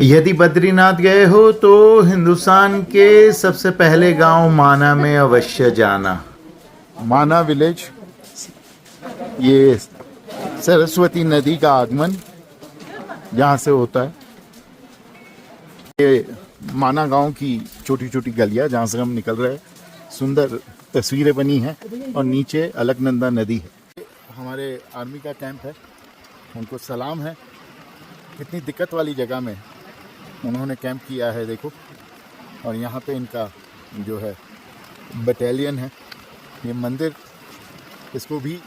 यदि बद्रीनाथ गए हो तो हिंदुस्तान के सबसे पहले गांव माना में अवश्य जाना। माना विलेज, ये सरस्वती नदी का आगमन यहाँ से होता है। ये माना गांव की छोटी छोटी गलियाँ जहाँ से हम निकल रहे हैं, सुंदर तस्वीरें बनी हैं और नीचे अलकनंदा नदी है। हमारे आर्मी का कैंप है, उनको सलाम है। कितनी दिक्कत वाली जगह में उन्होंने कैंप किया है देखो। और यहाँ पे इनका जो है बटालियन है। ये मंदिर, इसको भी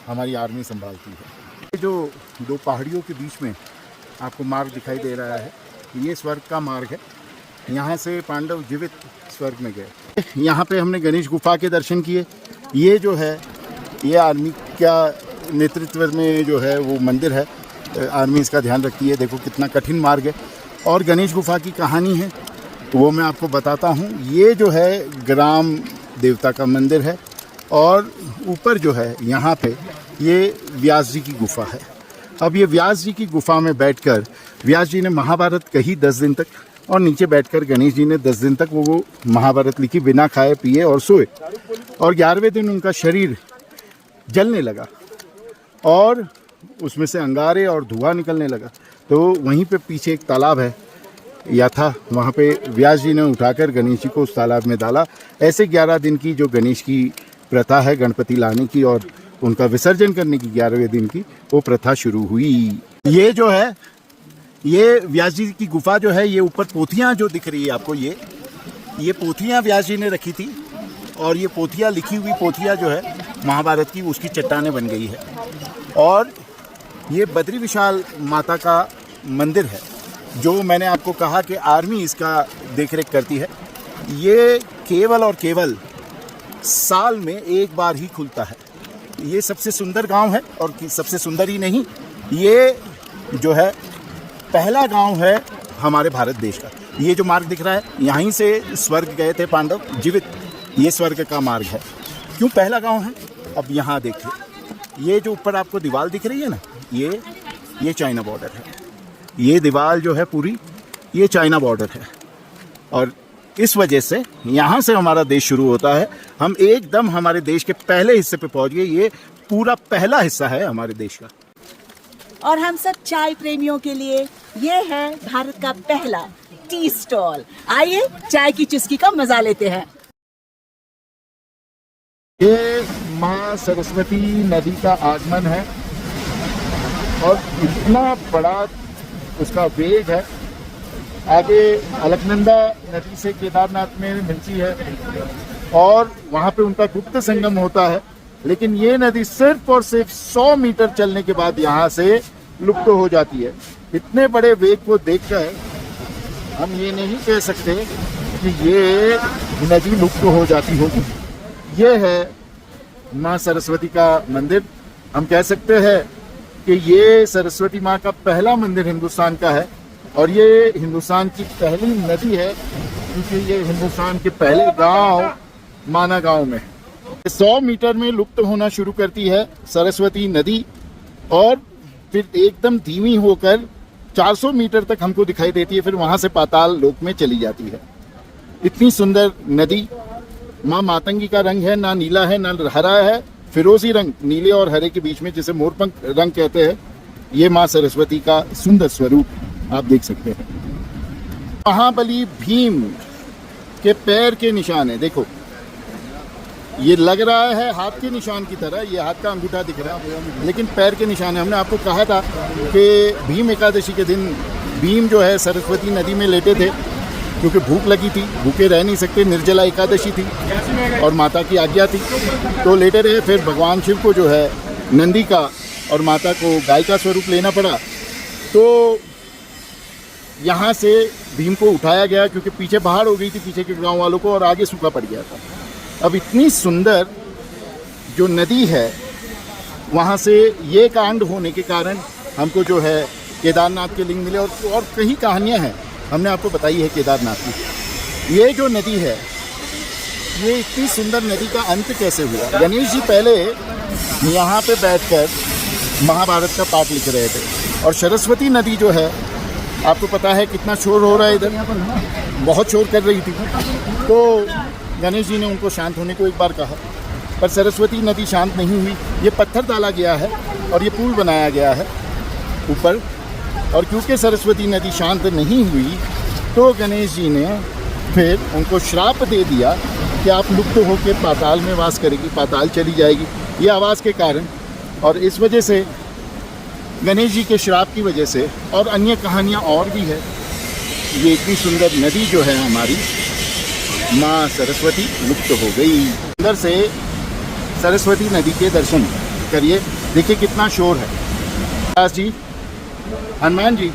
हमारी आर्मी संभालती है। ये जो दो पहाड़ियों के बीच में आपको मार्ग दिखाई दे रहा है, ये स्वर्ग का मार्ग है। यहाँ से पांडव जीवित स्वर्ग में गए। यहाँ पे हमने गणेश गुफा के दर्शन किए। ये जो है, ये आर्मी का नेतृत्व में जो है वो मंदिर है। आर्मी इसका ध्यान रखती है। देखो कितना कठिन मार्ग है। और गणेश गुफा की कहानी है वो मैं आपको बताता हूँ। ये जो है ग्राम देवता का मंदिर है और ऊपर जो है यहाँ पे ये व्यास जी की गुफा है। अब ये व्यास जी की गुफा में बैठकर व्यास जी ने महाभारत कही 10 दिन तक, और नीचे बैठकर गणेश जी ने 10 दिन तक वो महाभारत लिखी, बिना खाए पिए और सोए। और 11वें दिन उनका शरीर जलने लगा और उसमें से अंगारे और धुआं निकलने लगा। तो वहीं पे पीछे एक तालाब है या था, वहाँ पे व्यास जी ने उठाकर गणेश जी को उस तालाब में डाला। ऐसे 11 दिन की जो गणेश की प्रथा है गणपति लाने की और उनका विसर्जन करने की 11वें दिन की, वो प्रथा शुरू हुई। ये जो है, ये व्यास जी की गुफा जो है, ये ऊपर पोथियाँ जो दिख रही है आपको, ये पोथियाँ व्यास जी ने रखी थी। और ये पोथियाँ, लिखी हुई पोथियाँ जो है महाभारत की, उसकी चट्टानें बन गई है। और ये बद्री विशाल माता का मंदिर है, जो मैंने आपको कहा कि आर्मी इसका देखरेख करती है। ये केवल और केवल साल में एक बार ही खुलता है। ये सबसे सुंदर गांव है, और सबसे सुंदर ही नहीं, ये जो है पहला गांव है हमारे भारत देश का। ये जो मार्ग दिख रहा है, यहीं से स्वर्ग गए थे पांडव जीवित। ये स्वर्ग का मार्ग है। क्यों पहला गांव है? अब यहाँ देखिए, ये जो ऊपर आपको दीवार दिख रही है ना, ये चाइना बॉर्डर है। ये दीवार जो है पूरी, ये चाइना बॉर्डर है। और इस वजह से यहाँ से हमारा देश शुरू होता है। हम एकदम हमारे देश के पहले हिस्से पे पहुँच गए। ये पूरा पहला हिस्सा है हमारे देश का। और हम सब चाय प्रेमियों के लिए ये है भारत का पहला टी स्टॉल। आइए चाय की चुस्की का मजा लेते हैं। ये माँ सरस्वती नदी का आगमन है और इतना बड़ा उसका वेग है। आगे अलकनंदा नदी से केदारनाथ में मिलती है और वहाँ पे उनका गुप्त संगम होता है। लेकिन ये नदी सिर्फ और सिर्फ 100 मीटर चलने के बाद यहाँ से लुप्त हो जाती है। इतने बड़े वेग को देखकर हम ये नहीं कह सकते कि ये नदी लुप्त हो जाती होगी। ये है माँ सरस्वती का मंदिर। हम कह सकते हैं कि ये सरस्वती माँ का पहला मंदिर हिंदुस्तान का है और ये हिंदुस्तान की पहली नदी है, क्योंकि ये हिंदुस्तान के पहले गांव माना गांव में 100 मीटर में लुप्त होना शुरू करती है सरस्वती नदी और फिर एकदम धीमी होकर 400 मीटर तक हमको दिखाई देती है। फिर वहां से पाताल लोक में चली जाती है। इतनी सुंदर नदी। माँ मातंगी का रंग है, ना नीला है ना हरा है, फिरोजी रंग, नीले और हरे के बीच में, जिसे मोरपंख रंग कहते हैं। ये माँ सरस्वती का सुंदर स्वरूप आप देख सकते हैं। महाबली भीम के पैर के निशान है। देखो, ये लग रहा है हाथ के निशान की तरह, ये हाथ का अंगूठा दिख रहा है, लेकिन पैर के निशान है। हमने आपको कहा था कि भीम एकादशी के दिन भीम जो है सरस्वती नदी में लेटे थे, क्योंकि भूख लगी थी, भूखे रह नहीं सकते, निर्जला एकादशी थी और माता की आज्ञा थी, तो लेटे रहे। फिर भगवान शिव को जो है नंदी का और माता को गाय का स्वरूप लेना पड़ा। तो यहाँ से भीम को उठाया गया, क्योंकि पीछे पहाड़ हो गई थी पीछे के गांव वालों को और आगे सूखा पड़ गया था। अब इतनी सुंदर जो नदी है, वहाँ से ये कांड होने के कारण हमको जो है केदारनाथ के लिंग मिले। और कई कहानियाँ हैं, हमने आपको बताई है केदारनाथ की। ये जो नदी है, ये इतनी सुंदर नदी का अंत कैसे हुआ? गणेश जी पहले यहाँ पे बैठकर महाभारत का पाठ लिख रहे थे और सरस्वती नदी जो है आपको पता है कितना शोर हो रहा है इधर, बहुत शोर कर रही थी। तो गणेश जी ने उनको शांत होने को एक बार कहा, पर सरस्वती नदी शांत नहीं हुई। ये पत्थर डाला गया है और ये पुल बनाया गया है ऊपर, और क्योंकि सरस्वती नदी शांत नहीं हुई तो गणेश जी ने फिर उनको श्राप दे दिया कि आप लुप्त होकर पाताल में वास करेगी, पाताल चली जाएगी ये आवाज़ के कारण। और इस वजह से गणेश जी के श्राप की वजह से, और अन्य कहानियाँ और भी है, ये इतनी सुंदर नदी जो है हमारी माँ सरस्वती लुप्त हो गई। अंदर से सरस्वती नदी के दर्शन करिए, देखिए कितना शोर है। दास जी, हनुमान जी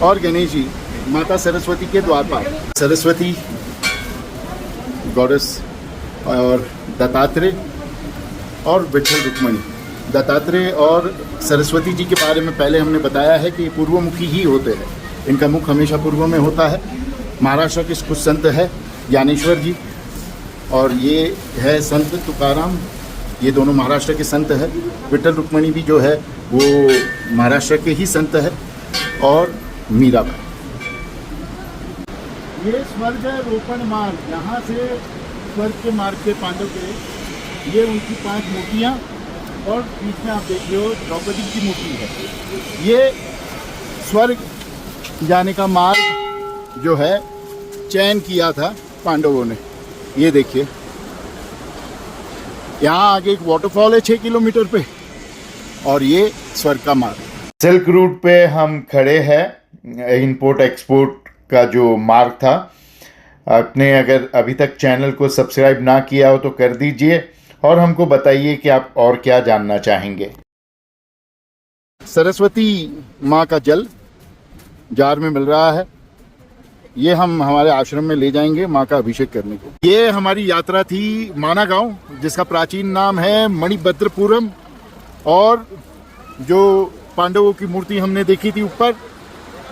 और गणेश जी माता सरस्वती के द्वार पर, सरस्वती गॉडेस और दत्तात्रेय और विठल रुक्मणी। दत्तात्रेय और सरस्वती जी के बारे में पहले हमने बताया है कि पूर्वमुखी ही होते हैं, इनका मुख हमेशा पूर्व में होता है। महाराष्ट्र के कुछ संत है, ज्ञानेश्वर जी और ये है संत तुकाराम, ये दोनों महाराष्ट्र के संत है। विठल रुक्मणी भी जो है वो महाराष्ट्र के ही संत है, और मीराबाई। ये स्वर्ग रोपण मार्ग, यहाँ से स्वर्ग के मार्ग के पांडव के, ये उनकी 5 मूर्तियाँ, और बीच में आप देख रहे हो द्रौपदी की मूर्ति है। ये स्वर्ग जाने का मार्ग जो है चयन किया था पांडवों ने। ये देखिए यहाँ आगे एक वाटरफॉल है 6 किलोमीटर पे, और ये स्वर्ग का मार्ग। सिल्क रूट पे हम खड़े हैं, इंपोर्ट एक्सपोर्ट का जो मार्ग था। आपने अगर अभी तक चैनल को सब्सक्राइब ना किया हो तो कर दीजिए, और हमको बताइए कि आप और क्या जानना चाहेंगे। सरस्वती माँ का जल जार में मिल रहा है, ये हम हमारे आश्रम में ले जाएंगे माँ का अभिषेक करने को। ये हमारी यात्रा थी माना गांव, जिसका प्राचीन नाम है मणिभद्रपुरम, और जो पांडवों की मूर्ति हमने देखी थी ऊपर,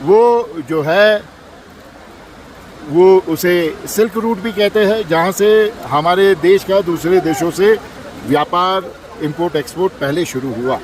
वो जो है वो उसे सिल्क रूट भी कहते हैं, जहाँ से हमारे देश का दूसरे देशों से व्यापार, इंपोर्ट एक्सपोर्ट पहले शुरू हुआ।